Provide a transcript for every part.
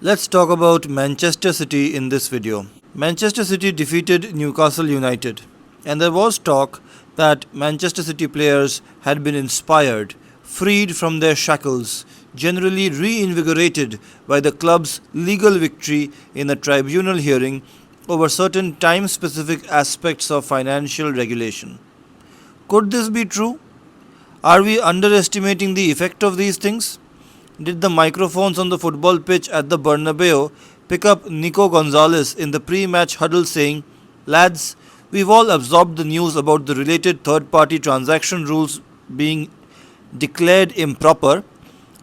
Let's talk about Manchester City in this video. Manchester City defeated Newcastle United, and there was talk that Manchester City players had been inspired, freed from their shackles, generally reinvigorated by the club's legal victory in a tribunal hearing over certain time specific aspects of financial regulation. Could this be true? Are we underestimating the effect of these things? Did the microphones on the football pitch at the Bernabeu pick up Nico Gonzalez in the pre match huddle saying, "Lads, we've all absorbed the news about the related third party transaction rules being declared improper.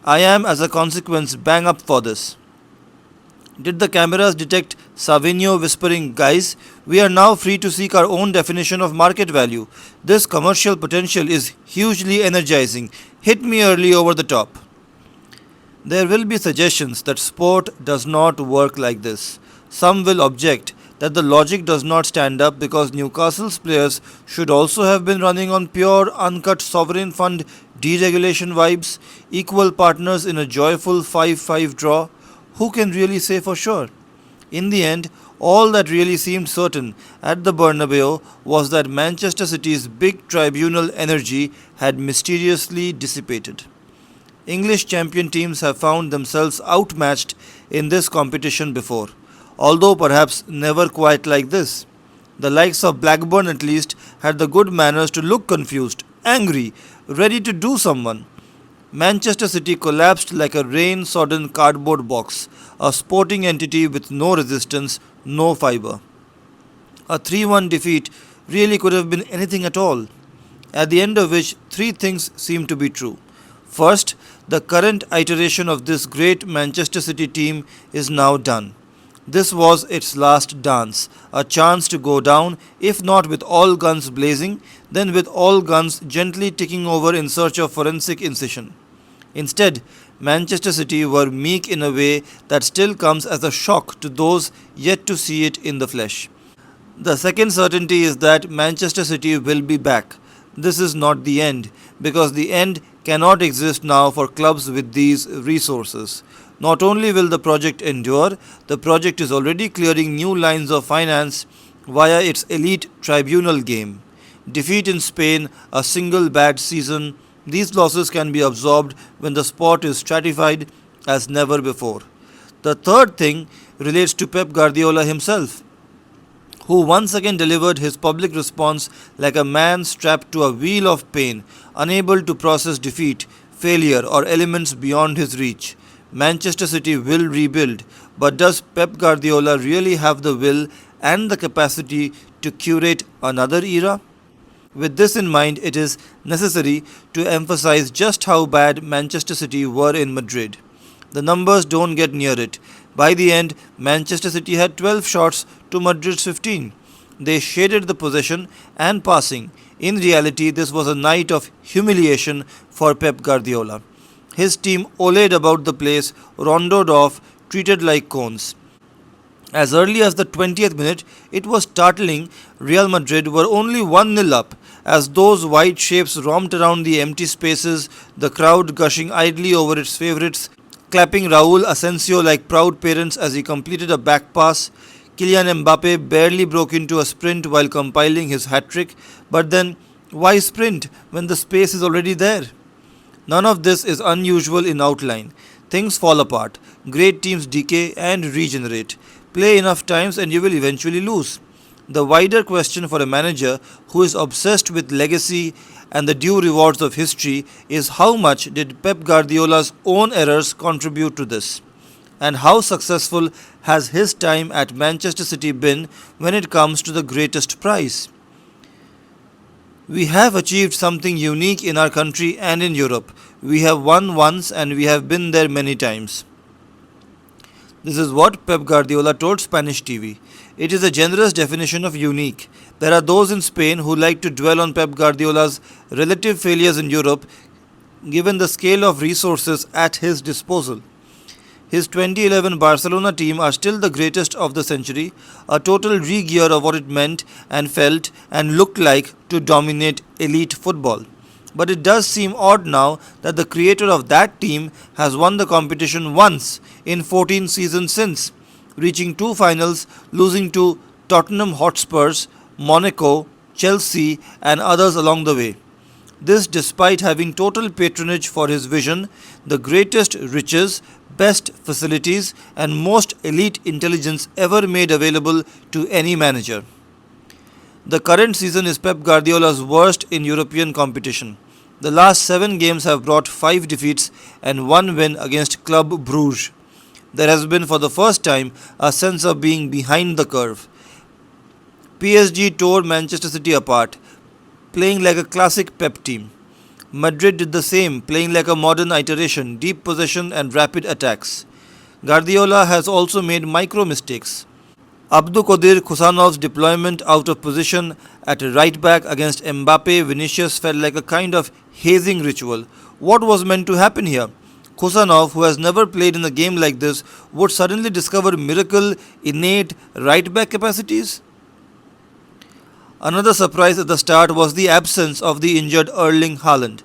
I am, as a consequence, bang up for this." Did the cameras detect Savinho whispering, "Guys, we are now free to seek our own definition of market value. This commercial potential is hugely energizing. Hit me early over the top." There will be suggestions that sport does not work like this. Some will object that the logic does not stand up because Newcastle's players should also have been running on pure, uncut sovereign fund deregulation vibes, equal partners in a joyful 5-5 draw. Who can really say for sure? In the end, all that really seemed certain at the Bernabeu was that Manchester City's big tribunal energy had mysteriously dissipated. English champion teams have found themselves outmatched in this competition before, although perhaps never quite like this. The likes of Blackburn at least had the good manners to look confused, angry, ready to do someone. Manchester City collapsed like a rain sodden cardboard box, a sporting entity with no resistance, no fibre. A 3-1 defeat really could have been anything at all, at the end of which three things seem to be true. First, the current iteration of this great Manchester City team is now done. This was its last dance, a chance to go down, if not with all guns blazing, then with all guns gently ticking over in search of forensic incision. Instead, Manchester City were meek in a way that still comes as a shock to those yet to see it in the flesh. The second certainty is that Manchester City will be back. This is not the end, because the end cannot exist now for clubs with these resources. Not only will the project endure, the project is already clearing new lines of finance via its elite tribunal game. Defeat in Spain, a single bad season, these losses can be absorbed when the sport is stratified as never before. The third thing relates to Pep Guardiola himself, who once again delivered his public response like a man strapped to a wheel of pain, unable to process defeat, failure, or elements beyond his reach. Manchester City will rebuild, but does Pep Guardiola really have the will and the capacity to curate another era? With this in mind, it is necessary to emphasize just how bad Manchester City were in Madrid. The numbers don't get near it. By the end, Manchester City had 12 shots to Madrid's 15. They shaded the possession and passing. In reality, this was a night of humiliation for Pep Guardiola. His team olayed about the place, rondoed off, treated like cones. As early as the 20th minute, it was startling Real Madrid were only 1-0 up as those white shapes romped around the empty spaces, the crowd gushing idly over its favourites, clapping Raul Asensio like proud parents as he completed a back pass. Kylian Mbappe barely broke into a sprint while compiling his hat-trick, but then why sprint when the space is already there? None of this is unusual in outline. Things fall apart, great teams decay and regenerate. Play enough times and you will eventually lose. The wider question for a manager who is obsessed with legacy and the due rewards of history is how much did Pep Guardiola's own errors contribute to this? And how successful has his time at Manchester City been when it comes to the greatest prize? We have achieved something unique in our country and in Europe. We have won once and we have been there many times. This is what Pep Guardiola told Spanish TV. It is a generous definition of unique. There are those in Spain who like to dwell on Pep Guardiola's relative failures in Europe given the scale of resources at his disposal. His 2011 Barcelona team are still the greatest of the century, a total re-gear of what it meant and felt and looked like to dominate elite football. But it does seem odd now that the creator of that team has won the competition once in 14 seasons since, reaching two finals, losing to Tottenham Hotspurs, Monaco, Chelsea, and others along the way. This despite having total patronage for his vision, the greatest riches, best facilities, and most elite intelligence ever made available to any manager. The current season is Pep Guardiola's worst in European competition. The last 7 games have brought 5 defeats and 1 win against Club Bruges. There has been for the first time a sense of being behind the curve. PSG tore Manchester City apart, playing like a classic Pep team. Madrid did the same, playing like a modern iteration, deep possession and rapid attacks. Guardiola has also made micro mistakes. Abdulkadir Khusanov's deployment out of position at right back against Mbappe Vinicius felt like a kind of hazing ritual. What was meant to happen here? Khusanov, who has never played in a game like this, would suddenly discover miracle innate right back capacities? Another surprise at the start was the absence of the injured Erling Haaland,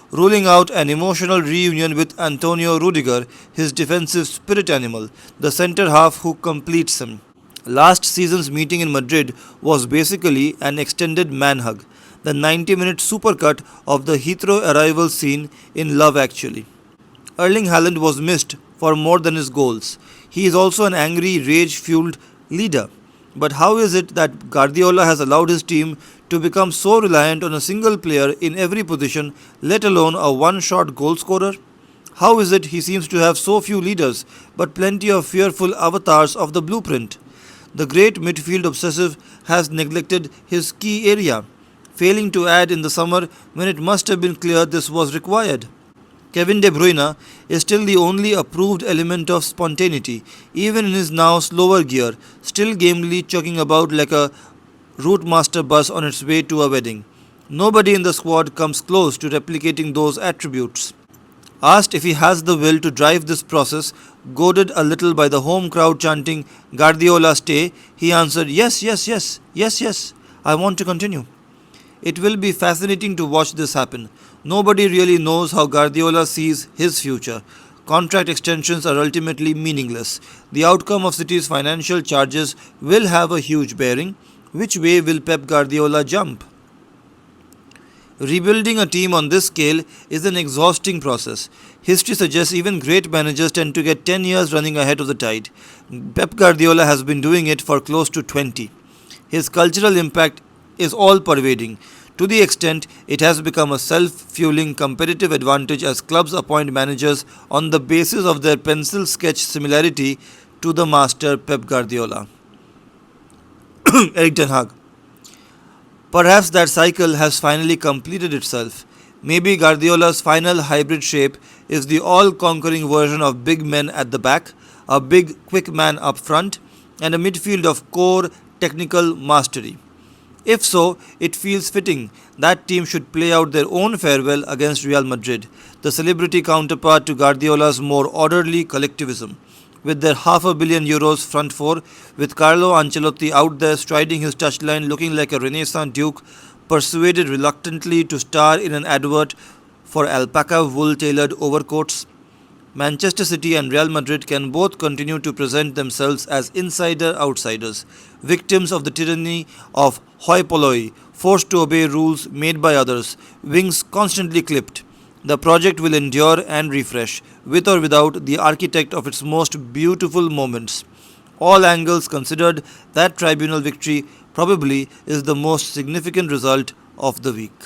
ruling out an emotional reunion with Antonio Rudiger, his defensive spirit animal, the centre half who completes him. Last season's meeting in Madrid was basically an extended man hug, the 90-minute supercut of the Heathrow arrival scene in Love Actually. Erling Haaland was missed for more than his goals. He is also an angry, rage-fueled leader. But how is it that Guardiola has allowed his team to become so reliant on a single player in every position, let alone a one-shot goal scorer? How is it he seems to have so few leaders, but plenty of fearful avatars of the blueprint? The great midfield obsessive has neglected his key area, failing to add in the summer when it must have been clear this was required. Kevin De Bruyne is still the only approved element of spontaneity, even in his now slower gear, still gamely chugging about like a routemaster bus on its way to a wedding. Nobody in the squad comes close to replicating those attributes. Asked if he has the will to drive this process, goaded a little by the home crowd chanting Guardiola stay, he answered yes, yes, yes, yes, yes, I want to continue. It will be fascinating to watch this happen. Nobody really knows how Guardiola sees his future. Contract extensions are ultimately meaningless. The outcome of City's financial charges will have a huge bearing. Which way will Pep Guardiola jump? Rebuilding a team on this scale is an exhausting process. History suggests even great managers tend to get 10 years running ahead of the tide. Pep Guardiola has been doing it for close to 20. His cultural impact is all-pervading, to the extent it has become a self-fueling competitive advantage as clubs appoint managers on the basis of their pencil sketch similarity to the master Pep Guardiola. Erik Ten Hag. Perhaps that cycle has finally completed itself. Maybe Guardiola's final hybrid shape is the all-conquering version of big men at the back, a big, quick man up front, and a midfield of core technical mastery. If so, it feels fitting that team should play out their own farewell against Real Madrid, the celebrity counterpart to Guardiola's more orderly collectivism. With their €500 million front four, with Carlo Ancelotti out there striding his touchline looking like a Renaissance duke, persuaded reluctantly to star in an advert for alpaca wool-tailored overcoats, Manchester City and Real Madrid can both continue to present themselves as insider-outsiders, victims of the tyranny of hoi polloi, forced to obey rules made by others, wings constantly clipped. The project will endure and refresh, with or without the architect of its most beautiful moments. All angles considered, that tribunal victory probably is the most significant result of the week.